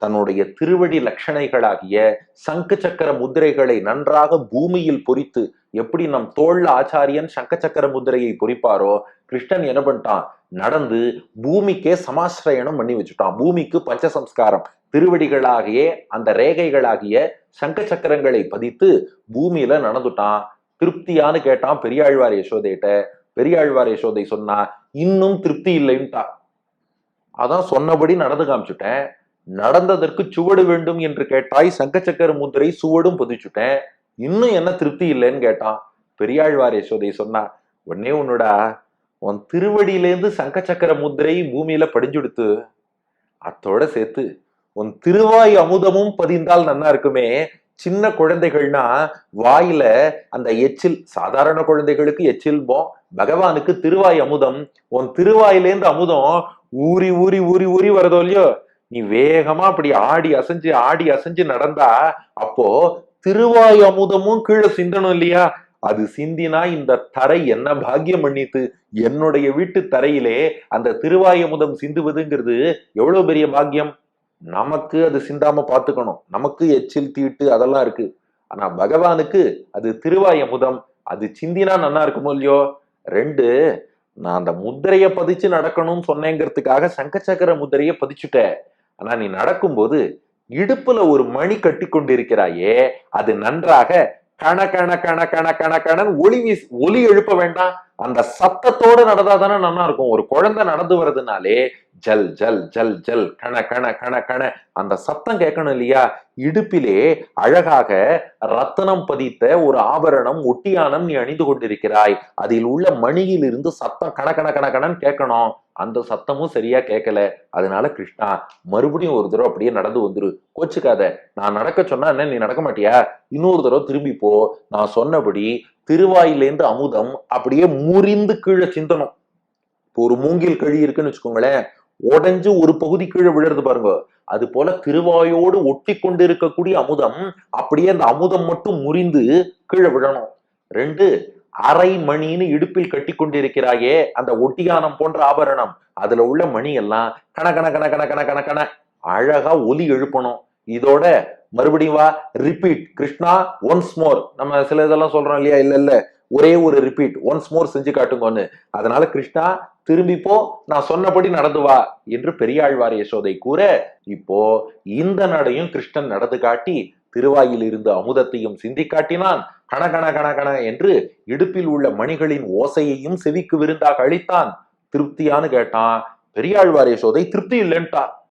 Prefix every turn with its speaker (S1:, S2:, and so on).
S1: தன்னுடைய திருவடி லட்சணைகளாகிய சங்கு சக்கர முத்திரைகளை நன்றாக பூமியில் பொறித்து, எப்படி நம் தோல்ல ஆச்சாரியன் சங்க சக்கர முத்திரையை பொறிப்பாரோ, கிருஷ்ணன் என்ன பண்ணிட்டான், நடந்து பூமிக்கே சமாசிரயணம் பண்ணி வச்சுட்டான். பூமிக்கு பஞ்சசம்ஸ்காரம், திருவடிகளாகிய அந்த ரேகைகளாகிய சங்க சக்கரங்களை பதித்து பூமியில நடந்துட்டான். திருப்தியான்னு கேட்டான் பெரியாழ்வார் யசோதையிட்ட. பெரியாழ்வார் யசோதை சொன்னா இன்னும் திருப்தி இல்லைன்ட்டா. அதான் சொன்னபடி நடந்து காமிச்சுட்டேன், நடந்ததற்கு சுவடு வேண்டும் என்று கேட்டாய், சங்க சக்கர முத்திரை சுவடும் பதிச்சுட்டேன், இன்னும் என்ன திருப்தி இல்லைன்னு கேட்டான். பெரியாழ்வார் யசோதை சொன்னா, உடனே உன்னோடா உன் திருவடியிலேருந்து சங்க சக்கர முத்திரை பூமியில படிஞ்சுடுத்து, அத்தோட சேர்த்து உன் திருவாய் அமுதமும் பதிந்தால் நன்னா இருக்குமே. சின்ன குழந்தைகள்னா வாயில அந்த எச்சில், சாதாரண குழந்தைகளுக்கு எச்சில்போம், பகவானுக்கு திருவாய் அமுதம். உன் திருவாயிலேருந்து அமுதம் ஊறி ஊறி ஊறி ஊறி வரதோ இல்லையோ, நீ வேகமா அப்படி ஆடி அசைஞ்சு நடந்தா அப்போ திருவாய் அமுதமும் கீழே சிந்தணும் இல்லையா? அது சிந்தினா இந்த தரை என்ன பாக்கியம் பண்ணித்து. என்னுடைய வீட்டு தரையிலே அந்த திருவாய் அமுதம் சிந்துவதுங்கிறது எவ்வளவு பெரிய பாக்கியம். நமக்கு அது சிந்தாம பாத்துக்கணும், நமக்கு எச்சில் தீட்டு அதெல்லாம் இருக்கு. ஆனா பகவானுக்கு அது திருவாய் அமுதம், அது சிந்தினா நன்னா இருக்குமோ இல்லையோ. ரெண்டு, நான் அந்த முத்திரைய பதிச்சு நடக்கணும்னு சொன்னேங்கிறதுக்காக சங்க சக்கர முத்திரைய பதிச்சுட்டேன். ஆனா நீ நடக்கும்போது இடுப்புல ஒரு மணி கட்டி கொண்டிருக்கிறாயே, அது நன்றாக கண கண கண கண கண கணன் ஒலி எழுப்ப வேண்டாம், அந்த சத்தத்தோட நடந்தாதானே நல்லா இருக்கும். ஒரு குழந்தை நடந்து வர்றதுனாலே ஜல் ஜல் ஜல் ஜல் கண கண கண கண அந்த சத்தம் கேட்கணும் இல்லையா? இடுப்பிலே அழகாக ரத்தனம் பதித்த ஒரு ஆபரணம் ஒட்டியானம் நீ அணிந்து கொண்டிருக்கிறாய், அதில் உள்ள மணியில் இருந்து சத்தம் கண கண கண கணன்னு கேட்கணும். அந்த சத்தமும் சரியா கேட்கல. அதனால கிருஷ்ணா மறுபடியும் ஒரு தடவை அப்படியே நடந்து வந்துரு, கோச்சுக்காத. நான் நடக்க சொன்னா என்ன நீ நடக்க மாட்டியா? இன்னொரு தடவை திரும்பி போ, நான் சொன்னபடி திருவாயிலேந்து அமுதம் அப்படியே முறிந்து கீழே சிந்தனம். இப்போ ஒரு மூங்கில் கழி இருக்குன்னு வச்சுக்கோங்களேன், உடஞ்சு ஒரு பகுதி கீழே விழுறது பாருங்க, அது போல திருவாயோடு ஒட்டி கொண்டு இருக்கக்கூடிய அமுதம் அப்படியே அந்த அமுதம் மட்டும் முறிந்து கீழே விழணும். ரெண்டு, அரை மணின்னு இடுப்பில் கட்டி கொண்டிருக்கிறாயே அந்த ஒட்டியானம் போன்ற ஆபரணம், அதுல உள்ள மணி எல்லாம் கண கண கண கண கண கண கண அழகா ஒலி எழுப்பணும். இதோட மறுபடியும் வா, ரிப்பீட் கிருஷ்ணா ஒன்ஸ் மோர். நம்ம சில இதெல்லாம் சொல்றோம் இல்லையா, இல்ல இல்ல ஒரே ஒரு ரிப்பீட் ஒன்ஸ் மோர் செஞ்சு காட்டுங்கன்னு. அதனால கிருஷ்ணா திரும்பி போ, நான் சொன்னபடி நடந்து வா என்று பெரியாழ்வார் யசோதை கூற, இப்போ இந்த நடையும் கிருஷ்ணன் நடந்து காட்டி திருவாயில் இருந்து அமுதத்தையும் சிந்தி காட்டினான். கண கண கண கண என்று இடுப்பில் உள்ள மணிகளின் ஓசையையும் செவிக்கு விருந்தாக அளித்தான். திருப்தியான்னு கேட்டான். பெரியாழ்வார் யசோதை திருப்தி இல்லைன்ட்டா.